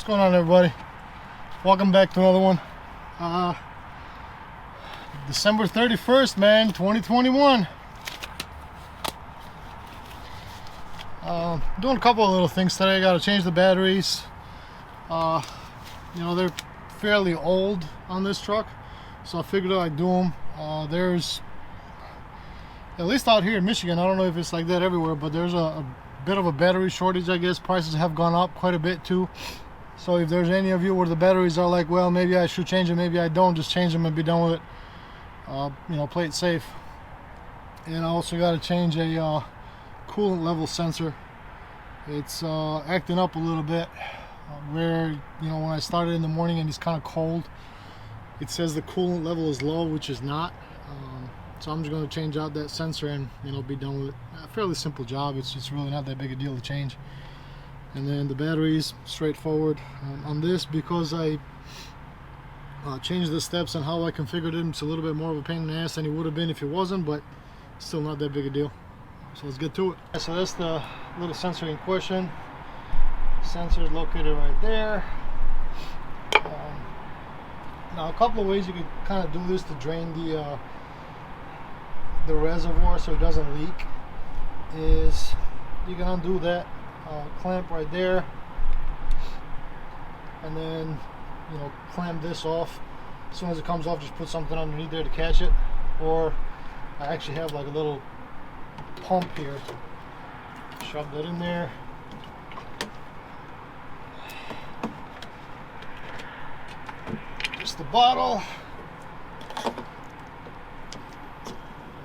going on, everybody? Welcome back to another one. December 31st, man, 2021. Doing a couple of little things today. I got to change the batteries. You know, they're fairly old on this truck, so I figured I'd do them. There's, at least out here in Michigan, I don't know if it's like that everywhere, but there's a bit of a battery shortage, I guess. Prices have gone up quite a bit too. So if there's any of you where the batteries are like, well, maybe I should change them, maybe I don't, just change them and be done with it. You know, play it safe. And I also got to change a coolant level sensor. It's acting up a little bit, where, you know, when I started in the morning and it's kind of cold, it says the coolant level is low, which is not. So I'm just going to change out that sensor and, you know, be done with it. A fairly simple job. It's just really not that big a deal to change. And then the batteries, straightforward. On this, because I changed the steps and how I configured it, it's a little bit more of a pain in the ass than it would have been if it wasn't, but still not that big a deal. So let's get to it. So that's the little sensor in question. Sensor is located right there. Now, a couple of ways you could kind of do this to drain the reservoir so it doesn't leak is you can undo that clamp right there, and then, you know, clamp this off. As soon as it comes off, just put something underneath there to catch it. Or I actually have like a little pump here. Shove that in there. Just the bottle. And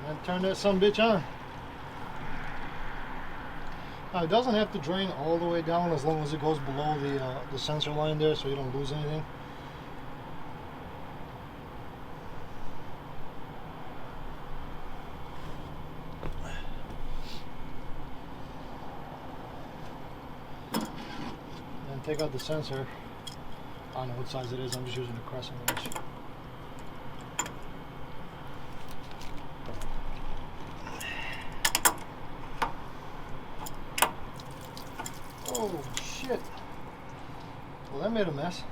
then turn that sumbitch on. Now, it doesn't have to drain all the way down as long as it goes below the sensor line there, so you don't lose anything. Then take out the sensor. I don't know what size it is, I'm just using a crescent wrench. Oh shit. Well, that made a mess.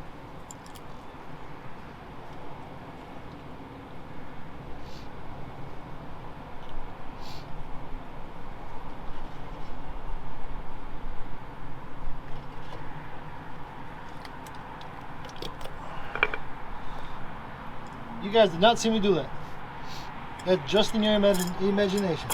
You guys did not see me do that. That's just in your imagination.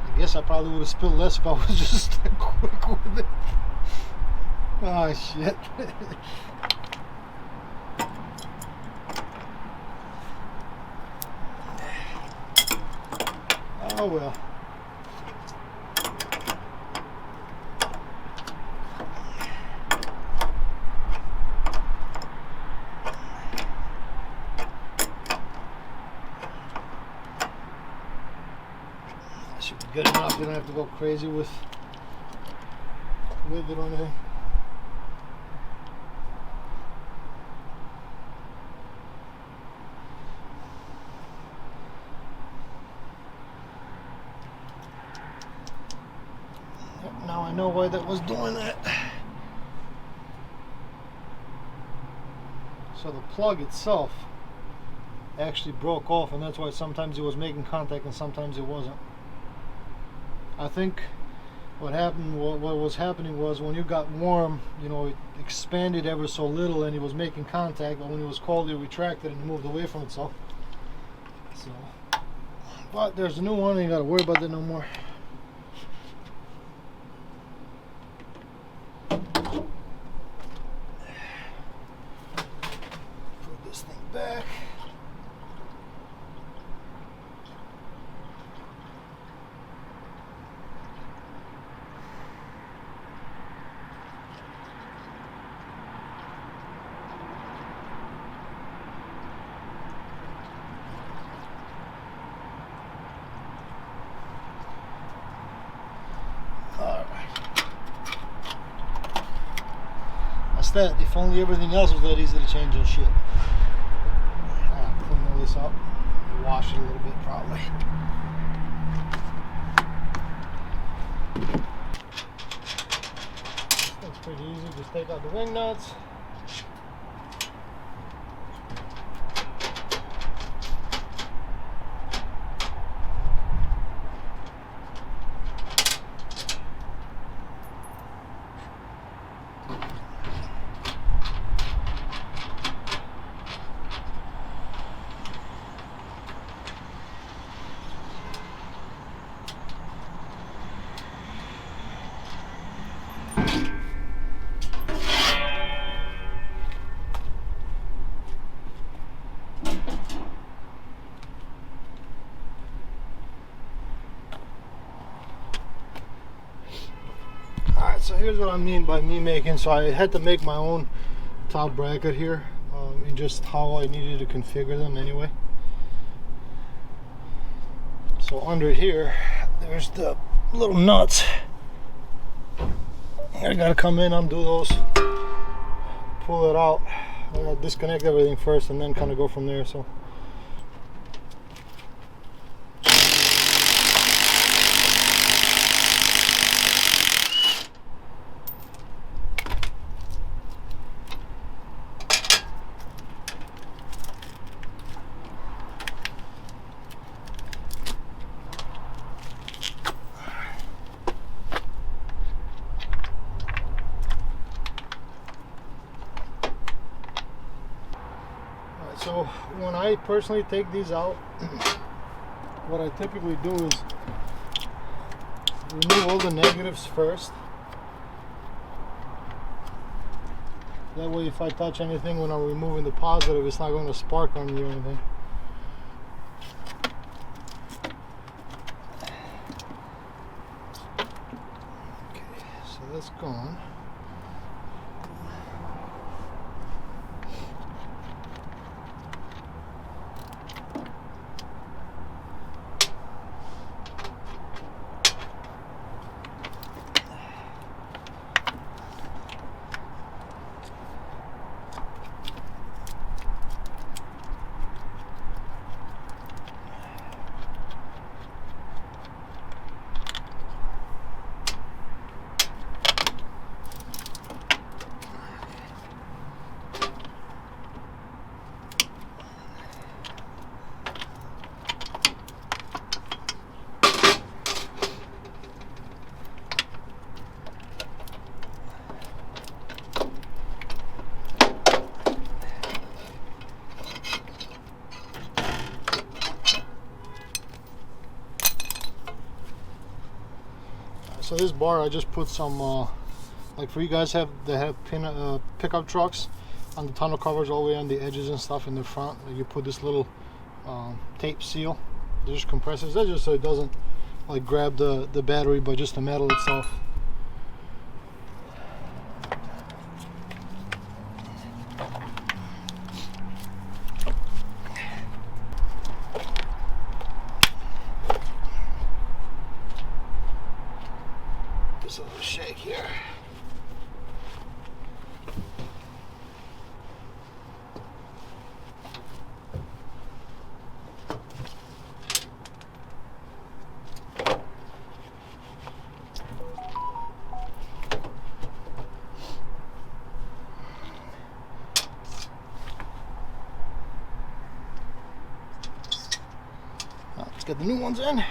I guess I probably would have spilled less if I was just quick with it. Oh shit. Oh well. Should be good enough. You don't have to go crazy with it on there. Now I know why that was doing that. So the plug itself actually broke off, and that's why sometimes it was making contact and sometimes it wasn't. I think what was happening was when you got warm, you know, it expanded ever so little and it was making contact, but when it was cold, it retracted and moved away from itself. So, but there's a new one, and you got to worry about that no more. Put this thing back. fit. If only everything else was that easy to change and shit. Clean all this up. Wash it a little bit probably. That's pretty easy. Just take out the wing nuts. Alright, so here's what I mean by me making, so I had to make my own top bracket here, and just how I needed to configure them anyway. So under here, there's the little nuts. I gotta come in, undo those, pull it out. I gotta disconnect everything first and then kind of go from there. So So when I personally take these out, what I typically do is remove all the negatives first. That way if I touch anything when I'm removing the positive, it's not going to spark on me or anything. Okay, so that's gone. So this bar, I just put some, like for you guys that have pickup trucks, on the tonneau covers all the way on the edges and stuff in the front. You put this little tape seal. It just compresses that just so it doesn't like grab the battery, but just the metal itself. Just a little shake here. Let's get the new ones in.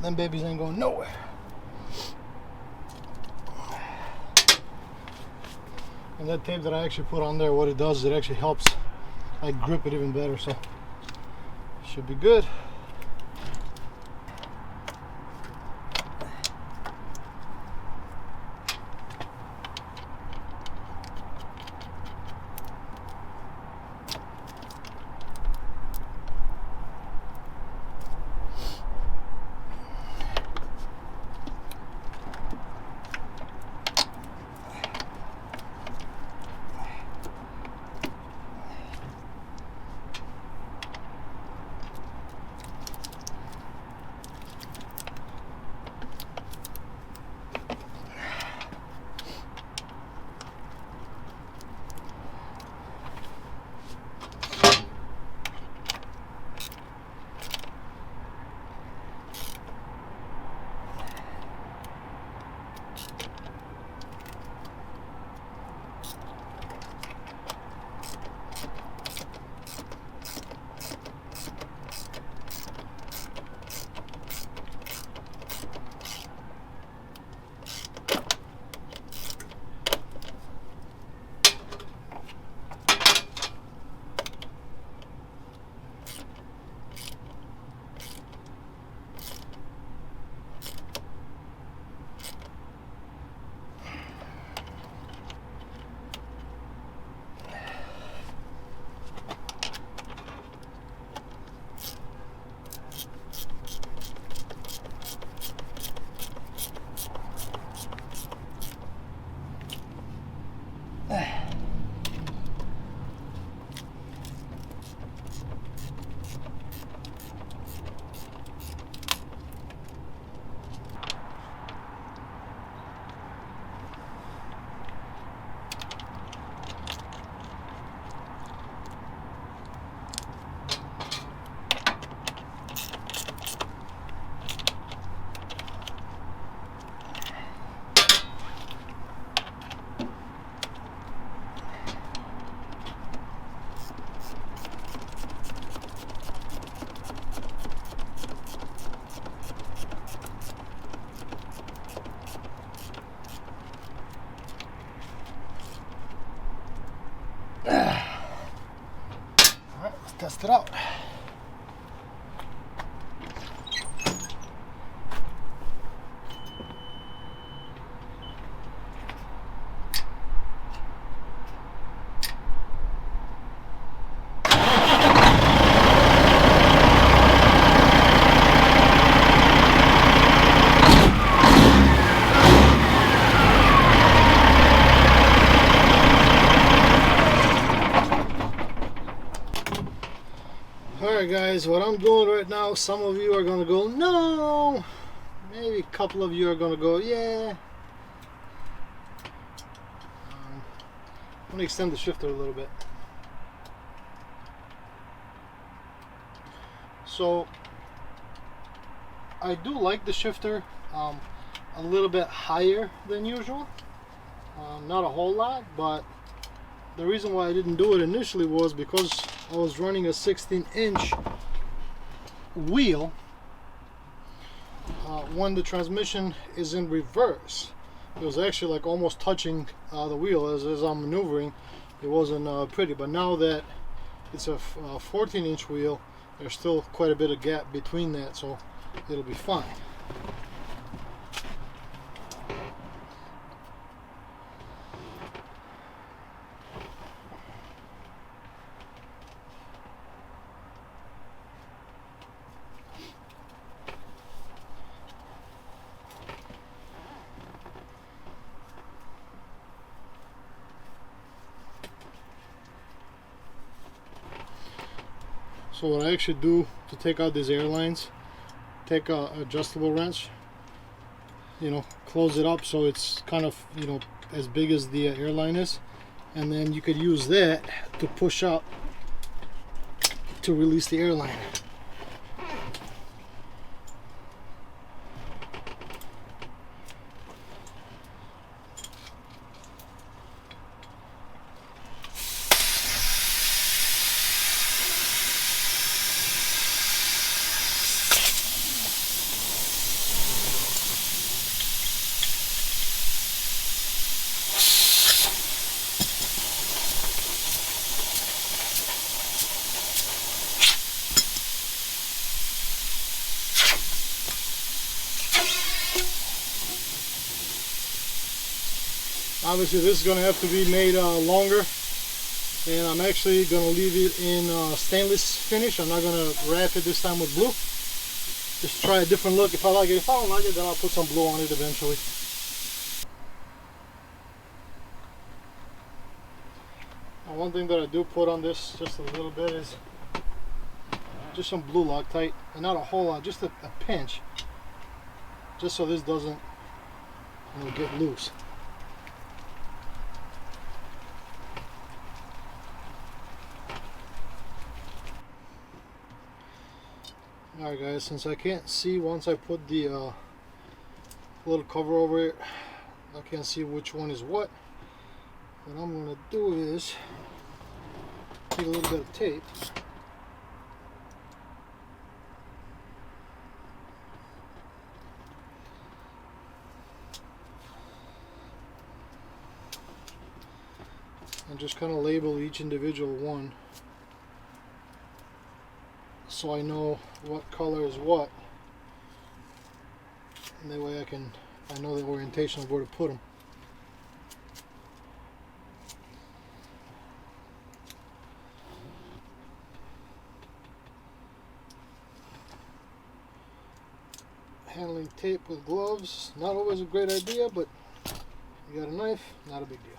Them babies ain't going nowhere. And that tape that I actually put on there, what it does is it actually helps like grip it even better, so should be good. Test it out. Alright guys, what I'm doing right now, some of you are going to go, no! Maybe a couple of you are going to go, yeah. I'm going to extend the shifter a little bit. So, I do like the shifter a little bit higher than usual. Not a whole lot, but the reason why I didn't do it initially was because I was running a 16-inch wheel when the transmission is in reverse. It was actually like almost touching the wheel as I'm maneuvering. It wasn't pretty, but now that it's a 14-inch wheel, there's still quite a bit of gap between that, so it'll be fine. So what I actually do to take out these air lines, take a adjustable wrench, close it up so it's kind of, as big as the airline is, and then you could use that to push up to release the airline. Obviously this is going to have to be made longer, and I'm actually going to leave it in stainless finish. I'm not going to wrap it this time with blue. Just try a different look. If I like it, if I don't like it, then I'll put some blue on it eventually. Now, one thing that I do put on this just a little bit is just some blue Loctite, and not a whole lot, just a pinch, just so this doesn't, you know, get loose. Alright guys, since I can't see once I put the little cover over it, I can't see which one is what I'm going to do is take a little bit of tape and just kind of label each individual one, so I know what color is what, and that way I know the orientation of where to put them. Handling tape with gloves, not always a great idea, but you got a knife, not a big deal.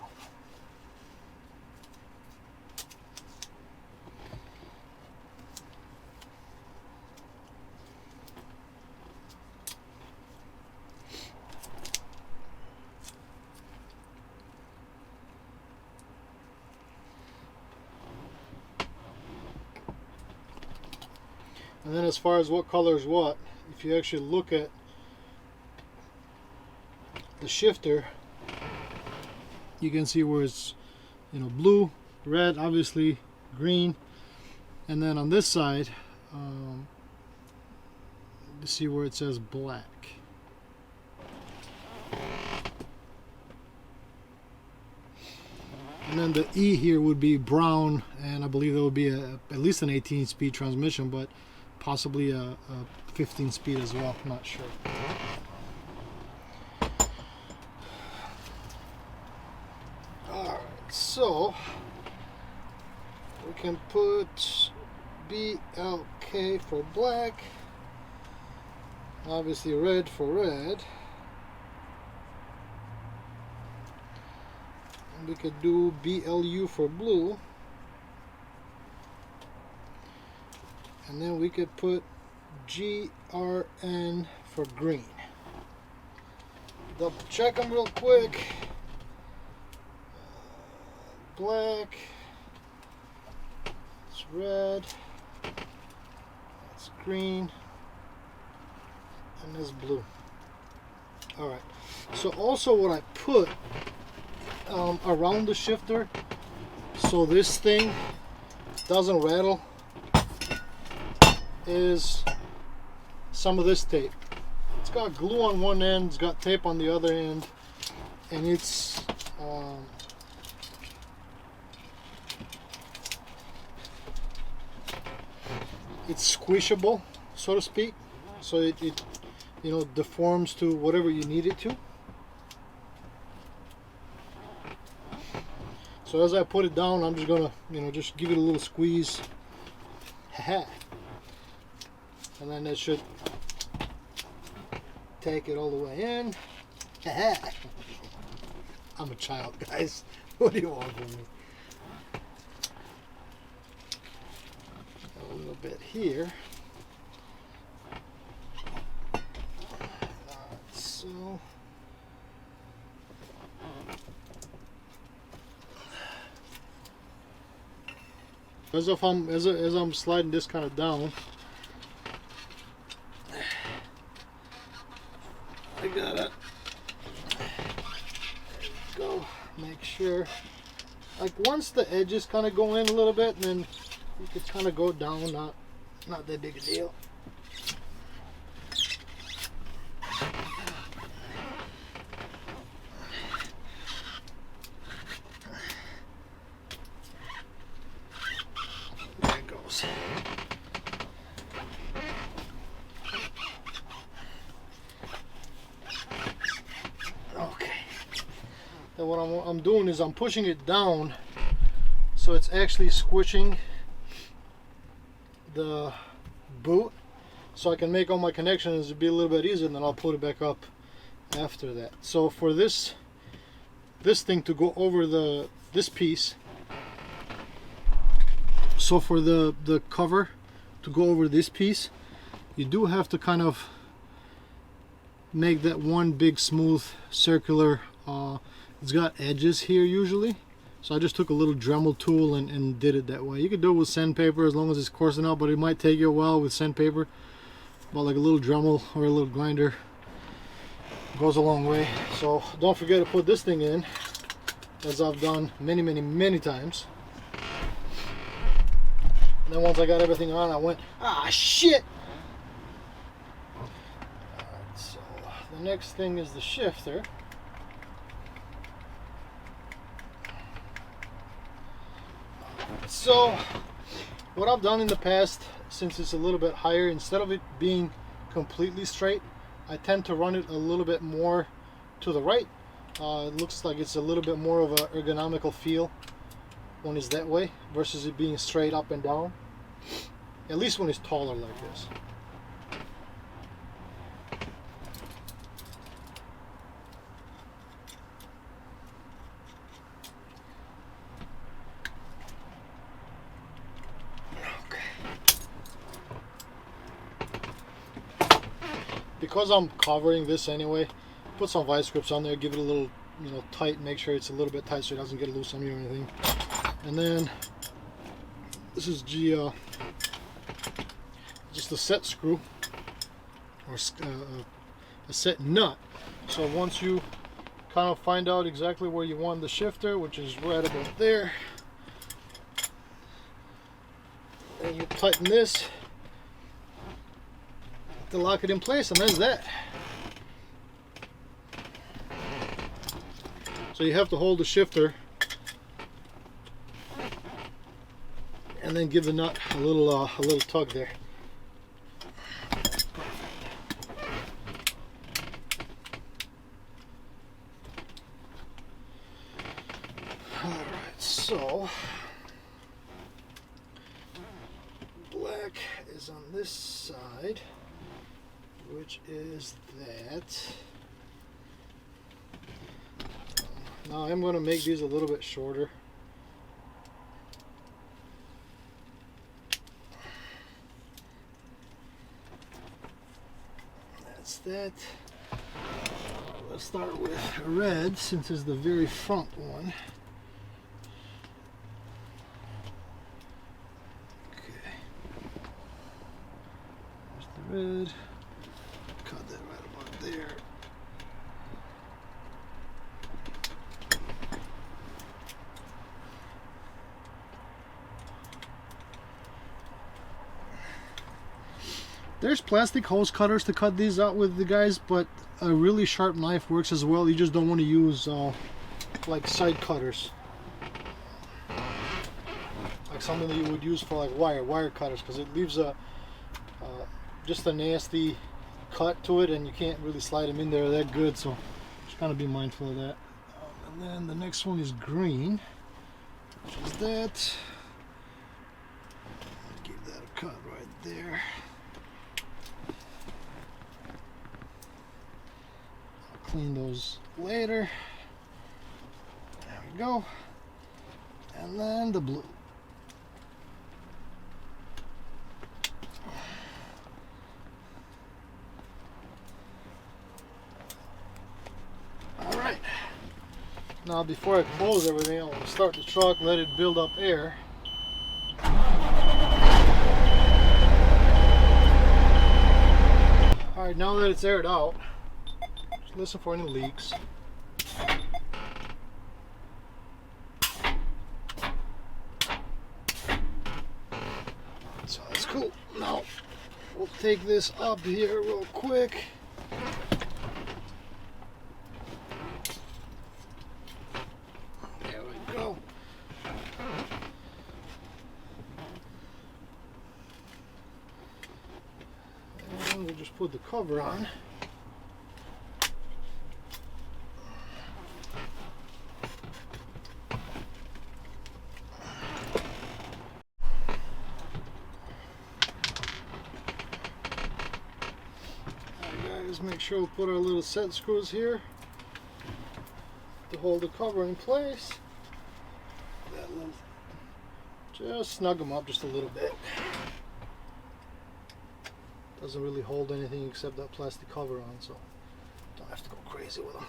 And then as far as what color is what, if you actually look at the shifter, you can see where it's, you know, blue, red, obviously green, and then on this side you see where it says black. And then the E here would be brown, and I believe there would be at least an 18-speed transmission, but possibly a 15-speed as well, I'm not sure. Alright, so we can put BLK for black, obviously red for red, and we could do BLU for blue. And then we could put GRN for green. Double check them real quick. Black. It's red. It's green. And this blue. Alright. So also what I put around the shifter, so this thing doesn't rattle, is some of this tape. It's got glue on one end, it's got tape on the other end, and it's squishable, so to speak, so it you know, deforms to whatever you need it to. So as I put it down, I'm just gonna, you know, just give it a little squeeze. And then it should take it all the way in. I'm a child, guys. What do you want from me? A little bit here. So as I'm sliding this kind of down, I gotta go make sure, like once the edges kind of go in a little bit, then you can kind of go down, not that big a deal. There it goes. then what I'm doing is I'm pushing it down so it's actually squishing the boot, so I can make all my connections be a little bit easier, and then I'll put it back up after that. So for this thing to go over this piece, so for the cover to go over this piece, you do have to kind of make that one big smooth circular, it's got edges here usually, so I just took a little Dremel tool and did it that way. You could do it with sandpaper as long as it's coarse enough, but it might take you a while with sandpaper. But like a little Dremel or a little grinder goes a long way. So don't forget to put this thing in, as I've done many times. And then once I got everything on, I went, ah, shit! Alright, so the next thing is the shifter. So what I've done in the past, since it's a little bit higher, instead of it being completely straight, I tend to run it a little bit more to the right. It looks like it's a little bit more of an ergonomical feel when it's that way versus it being straight up and down, at least when it's taller like this. Because I'm covering this anyway, put some vice grips on there, give it a little, tight, make sure it's a little bit tight so it doesn't get loose on you or anything. And then this is just a set screw or a set nut. So once you kind of find out exactly where you want the shifter, which is right about there, and you tighten this to lock it in place, and that's that. So you have to hold the shifter and then give the nut a little tug there. Alright, so black is on this side, which is that. Now I'm going to make these a little bit shorter. That's that. Let's start with red, since it's the very front one. Okay. There's the red. Cut that right about there. There's plastic hose cutters to cut these out with, the guys, but a really sharp knife works as well. You just don't want to use like side cutters, like something that you would use for like wire cutters, because it leaves just a nasty cut to it, and you can't really slide them in there that good. So just kind of be mindful of that. And then the next one is green, which is that. Give that a cut right there. Clean those later. There we go. And then the blue. Alright. Now before I close everything, I want to start the truck, let it build up air. Alright, now that it's aired out, listen for any leaks. So that's cool. Now we'll take this up here real quick. There we go. And we'll just put the cover on. make sure we put our little set screws here to hold the cover in place. Just snug them up just a little bit. Doesn't really hold anything except that plastic cover on, so don't have to go crazy with them.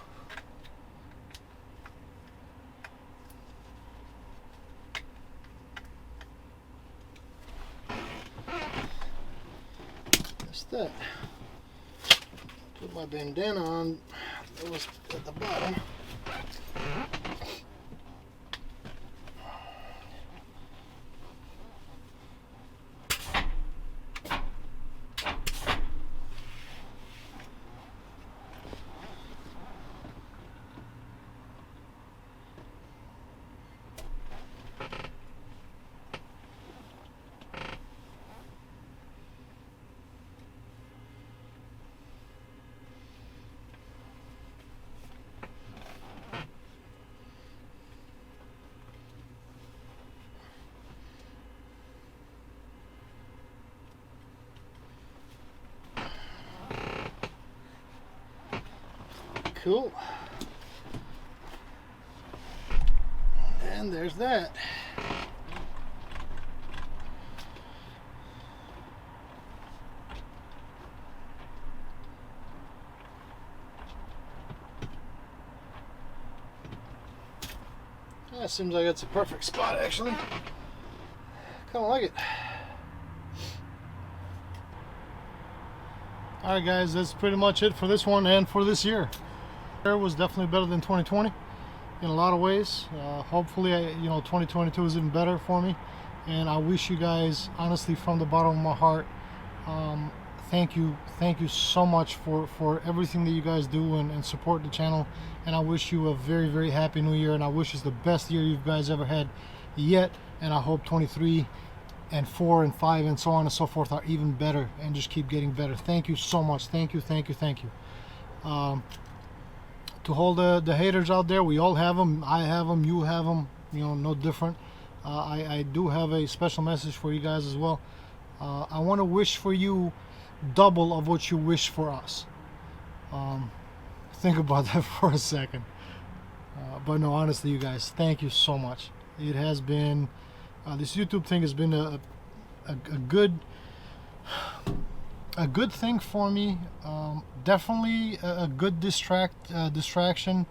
That's that. Put my bandana on. That was at the bottom. Cool. And there's that. That seems like it's a perfect spot, actually. Kind of like it. Alright guys, that's pretty much it for this one and for this year. It was definitely better than 2020 in a lot of ways. Hopefully, 2022 is even better for me. And I wish you guys, honestly, from the bottom of my heart, thank you so much for everything that you guys do and support the channel. And I wish you a very, very happy new year, and I wish it's the best year you guys ever had yet. And I hope 23 and 4 and 5 and so on and so forth are even better and just keep getting better. Thank you so much. Thank you. To all the haters out there, we all have them. I have them, you have them, no different. I do have a special message for you guys as well. I want to wish for you double of what you wish for us. Think about that for a second. But no, honestly, you guys, thank you so much. It has been, this YouTube thing has been a good thing for me. Definitely a good distraction.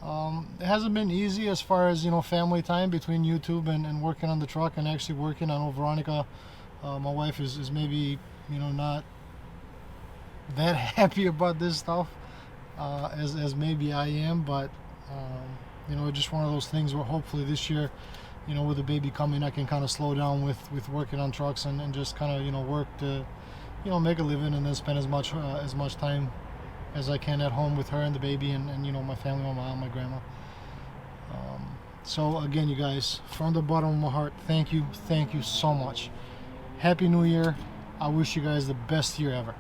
It hasn't been easy as far as family time between YouTube and working on the truck and actually working on Veronica. My wife is maybe not that happy about this stuff as maybe I am, but it's just one of those things where hopefully this year, with the baby coming, I can kind of slow down with working on trucks and just kind of work to make a living and then spend as much time as I can at home with her and the baby and my family, my mom, my grandma. So again, you guys, from the bottom of my heart, thank you so much. Happy New Year. I wish you guys the best year ever.